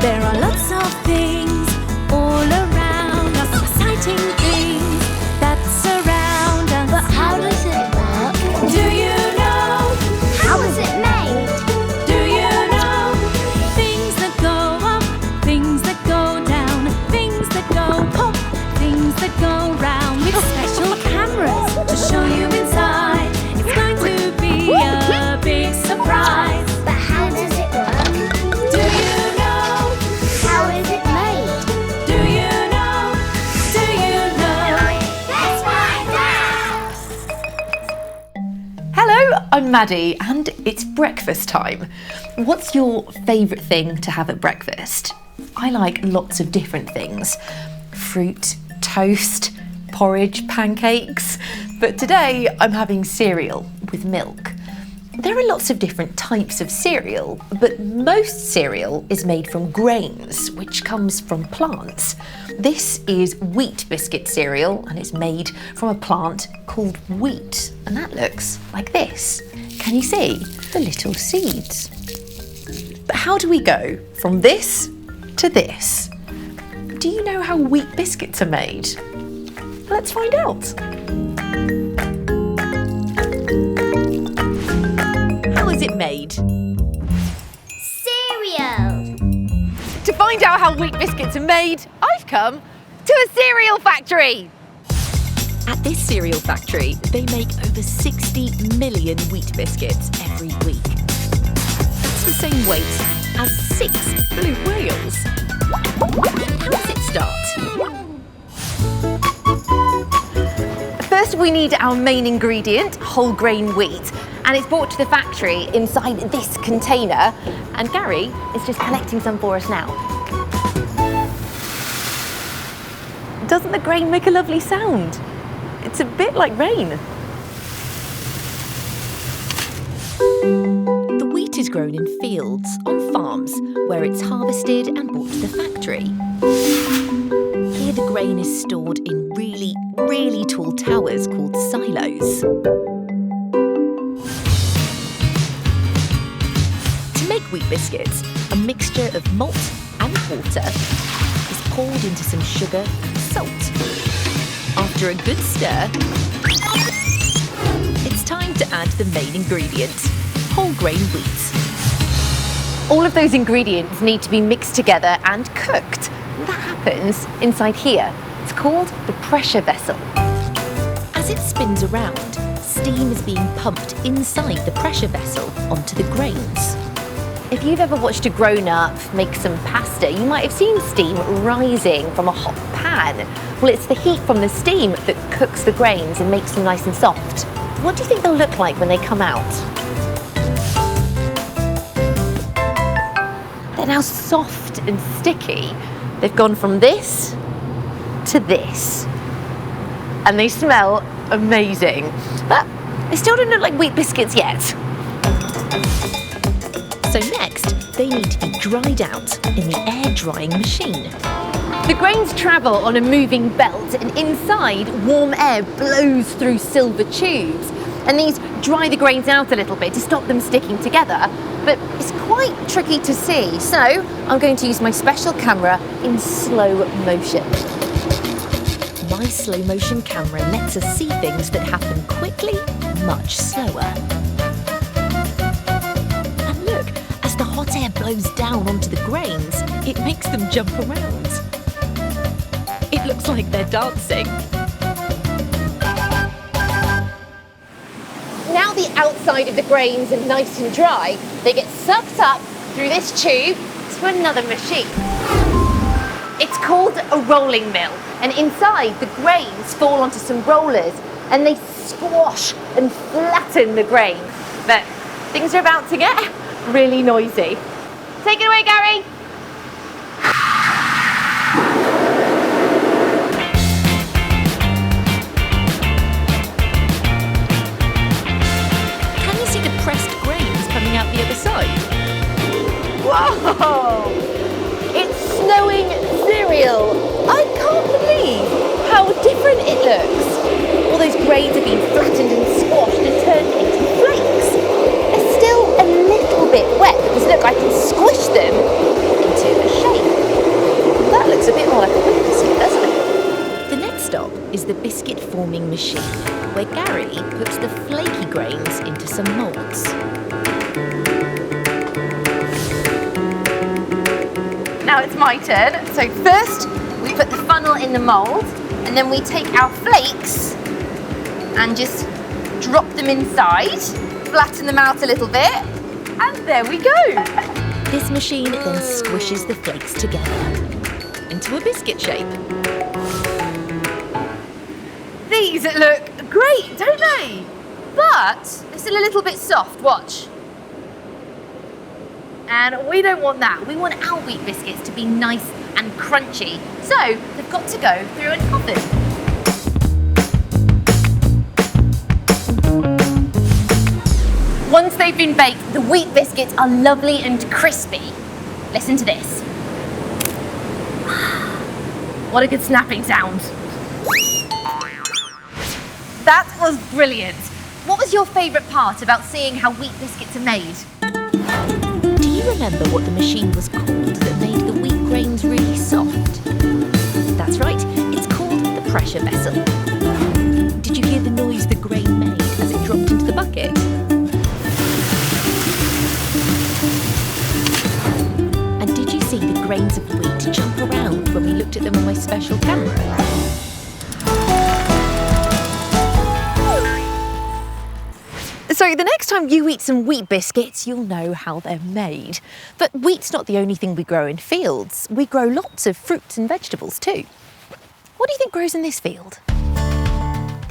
There are lots of things all around us, exciting things that surround us. But how does it work? Do you know? How is it made? Do you know? Things that go up, things that go down, things that go pop, things that go round. With special cameras to show you inside. It's going to be a big surprise. But how does it work? Do you know? How is it made? Do you know? Do you know? Let's find out! Hello, I'm Maddie and it's breakfast time. What's your favourite thing to have at breakfast? I like lots of different things. Fruit, toast, porridge, pancakes. But today I'm having cereal with milk. There are lots of different types of cereal, but most cereal is made from grains, which comes from plants. This is wheat biscuit cereal and it's made from a plant called wheat. And that looks like this. Can you see the little seeds? But how do we go from this to this? Do you know how wheat biscuits are made? Let's find out. How is it made? Cereal! To find out how wheat biscuits are made, I've come to a cereal factory. At this cereal factory, they make over 60 million wheat biscuits every week. That's the same weight as 6 blue whales. How does it start? First, we need our main ingredient, whole grain wheat, and it's brought to the factory inside this container, and Gary is just collecting some for us now. Doesn't the grain make a lovely sound? It's a bit like rain. The wheat is grown in fields, on farms, where it's harvested and brought to the factory. Here the grain is stored in really, really tall towers called silos. To make wheat biscuits, a mixture of malt and water is poured into some sugar and salt. After a good stir, it's time to add the main ingredient, whole grain wheat. All of those ingredients need to be mixed together and cooked. That happens inside here. It's called the pressure vessel. As it spins around, steam is being pumped inside the pressure vessel onto the grains. If you've ever watched a grown-up make some pasta, you might have seen steam rising from a hot pan. Well, it's the heat from the steam that cooks the grains and makes them nice and soft. What do you think they'll look like when they come out? They're now soft and sticky. They've gone from this to this. And they smell amazing. But they still don't look like wheat biscuits yet. So next, they need to be dried out in the air drying machine. The grains travel on a moving belt, and inside, warm air blows through silver tubes. And these dry the grains out a little bit to stop them sticking together. But it's quite tricky to see, so I'm going to use my special camera in slow motion. My slow motion camera lets us see things that happen quickly, much slower. And look, as the hot air blows down onto the grains, it makes them jump around. It looks like they're dancing. Now the outside of the grains are nice and dry, they get sucked up through this tube to another machine. It's called a rolling mill, and inside the grains fall onto some rollers and they squash and flatten the grain. But things are about to get really noisy. Take it away, Gary. Can you see the pressed grains coming out the other side? Whoa! It's snowing cereal. I can't believe how different it looks. All those grains have been flattened and squashed and turned into flakes. They're still a little bit wet because look, I can squish them into a shape. forming machine where Gary puts the flaky grains into some moulds. Now it's my turn. So first we put the funnel in the mould, and then we take our flakes and just drop them inside, flatten them out a little bit, and there we go. This machine then squishes the flakes together into a biscuit shape. These look great, don't they? But they're still a little bit soft, watch. And we don't want that. We want our wheat biscuits to be nice and crunchy. So they've got to go through an oven. Once they've been baked, the wheat biscuits are lovely and crispy. Listen to this. What a good snapping sound. That was brilliant. What was your favourite part about seeing how wheat biscuits are made? Do you remember what the machine was called that made the wheat grains really soft? That's right, it's called the pressure vessel. Did you hear the noise the grain made as it dropped into the bucket? And did you see the grains of wheat jump around when we looked at them on my special camera? So the next time you eat some wheat biscuits, you'll know how they're made. But wheat's not the only thing we grow in fields. We grow lots of fruits and vegetables too. What do you think grows in this field?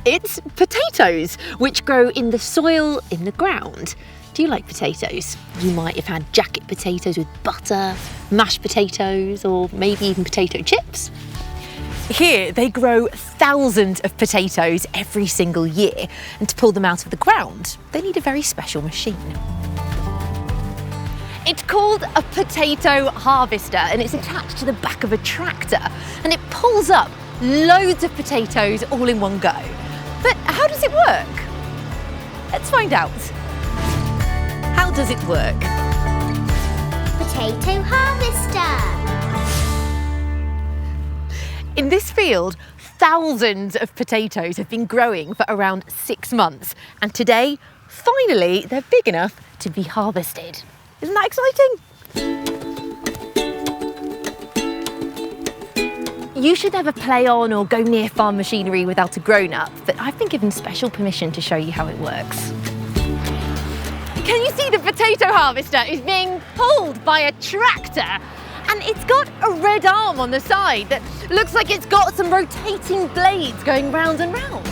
It's potatoes, which grow in the soil in the ground. Do you like potatoes? You might have had jacket potatoes with butter, mashed potatoes, or maybe even potato chips. Here, they grow thousands of potatoes every single year, and to pull them out of the ground, they need a very special machine. It's called a potato harvester, and it's attached to the back of a tractor, and it pulls up loads of potatoes all in one go. But how does it work? Let's find out. How does it work? Potato harvester. In this field, thousands of potatoes have been growing for around 6 months. And today, finally, they're big enough to be harvested. Isn't that exciting? You should never play on or go near farm machinery without a grown-up, but I've been given special permission to show you how it works. Can you see the potato harvester is being pulled by a tractor? And it's got a red arm on the side that looks like it's got some rotating blades going round and round.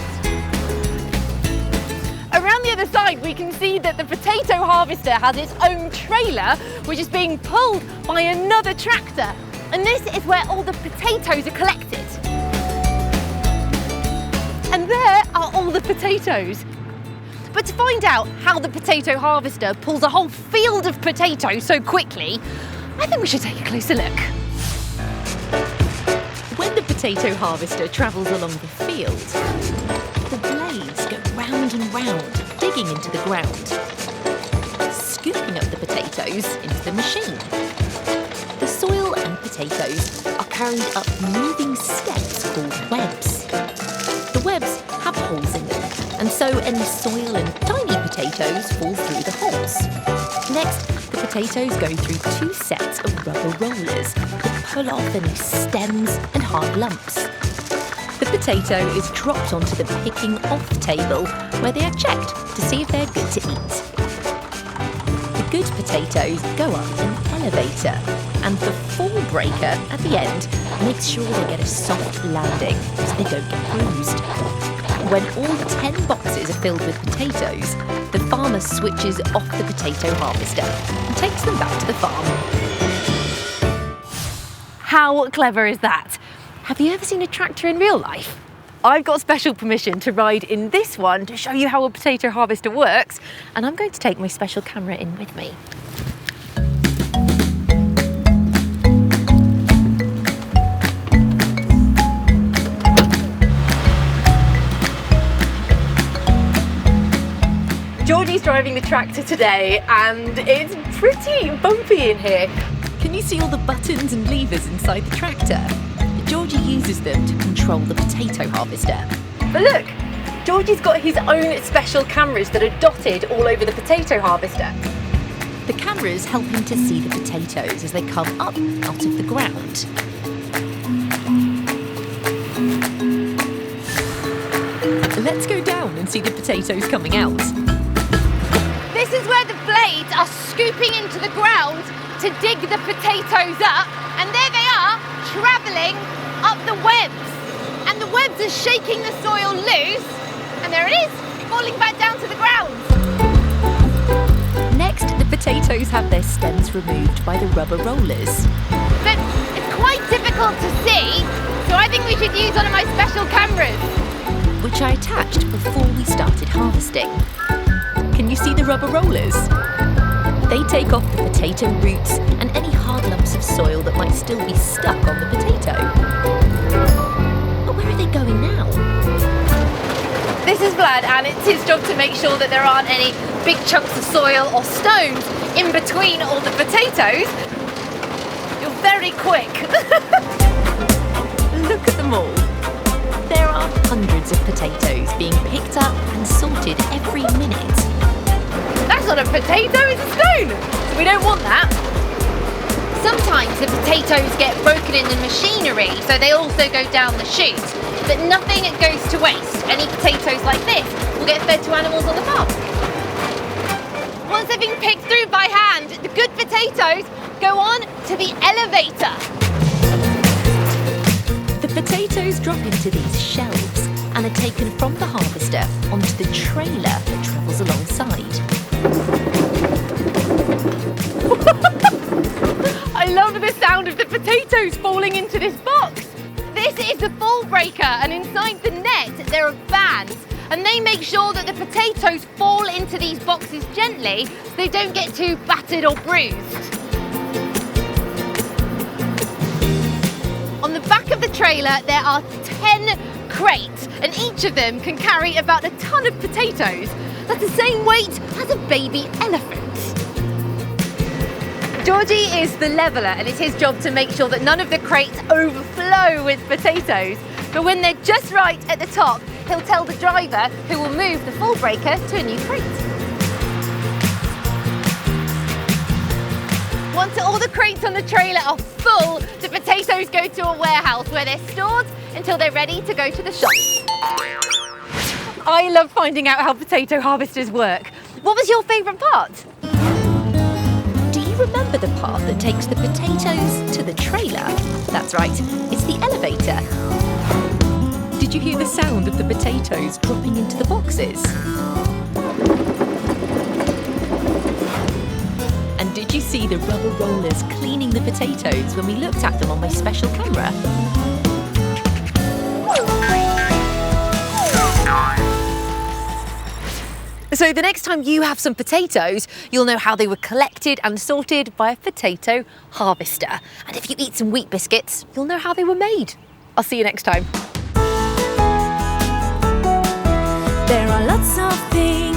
Around the other side, we can see that the potato harvester has its own trailer, which is being pulled by another tractor. And this is where all the potatoes are collected. And there are all the potatoes. But to find out how the potato harvester pulls a whole field of potatoes so quickly, I think we should take a closer look. When the potato harvester travels along the field, the blades go round and round, digging into the ground, scooping up the potatoes into the machine. The soil and potatoes are carried up moving steps called webs. The webs have holes in them, and so any soil and tiny potatoes fall through the holes. Next, the potatoes go through 2 sets of rubber rollers that pull off any stems and hard lumps. The potato is dropped onto the picking off table where they are checked to see if they're good to eat. The good potatoes go up an elevator, and the fall breaker at the end makes sure they get a soft landing so they don't get bruised. When all 10 boxes are filled with potatoes, the farmer switches off the potato harvester and takes them back to the farm. How clever is that? Have you ever seen a tractor in real life? I've got special permission to ride in this one to show you how a potato harvester works, and I'm going to take my special camera in with me. Georgie's driving the tractor today, and it's pretty bumpy in here. Can you see all the buttons and levers inside the tractor? Georgie uses them to control the potato harvester. But look, Georgie's got his own special cameras that are dotted all over the potato harvester. The cameras help him to see the potatoes as they come up out of the ground. Let's go down and see the potatoes coming out. This is where the blades are scooping into the ground to dig the potatoes up, and there they are, travelling up the webs. And the webs are shaking the soil loose, and there it is, falling back down to the ground. Next, the potatoes have their stems removed by the rubber rollers. But it's quite difficult to see, so I think we should use one of my special cameras. Which I attached before we started harvesting. Can you see the rubber rollers? They take off the potato roots and any hard lumps of soil that might still be stuck on the potato. But where are they going now? This is Vlad, and it's his job to make sure that there aren't any big chunks of soil or stones in between all the potatoes. You're very quick. Look at them all. There are hundreds of potatoes being picked up and sorted every minute. That's not a potato, it's a stone. We don't want that. Sometimes the potatoes get broken in the machinery, so they also go down the chute. But nothing goes to waste. Any potatoes like this will get fed to animals on the farm. Once they've been picked through by hand, the good potatoes go on to the elevator. The potatoes drop into these shelves and are taken from the harvester onto the trailer that travels alongside. I love the sound of the potatoes falling into this box. This is the fall breaker, and inside the net there are bands, and they make sure that the potatoes fall into these boxes gently so they don't get too battered or bruised. On the back of the trailer there are 10 crates, and each of them can carry about a ton of potatoes. That's the same weight as a baby elephant. Georgie is the leveller, and it's his job to make sure that none of the crates overflow with potatoes. But when they're just right at the top, he'll tell the driver, who will move the fall breaker to a new crate. Once all the crates on the trailer are full, the potatoes go to a warehouse where they're stored until they're ready to go to the shop. I love finding out how potato harvesters work. What was your favourite part? Do you remember the part that takes the potatoes to the trailer? That's right, it's the elevator. Did you hear the sound of the potatoes dropping into the boxes? And did you see the rubber rollers cleaning the potatoes when we looked at them on my special camera? So the next time you have some potatoes, you'll know how they were collected and sorted by a potato harvester. And if you eat some wheat biscuits, you'll know how they were made. I'll see you next time. There are lots of things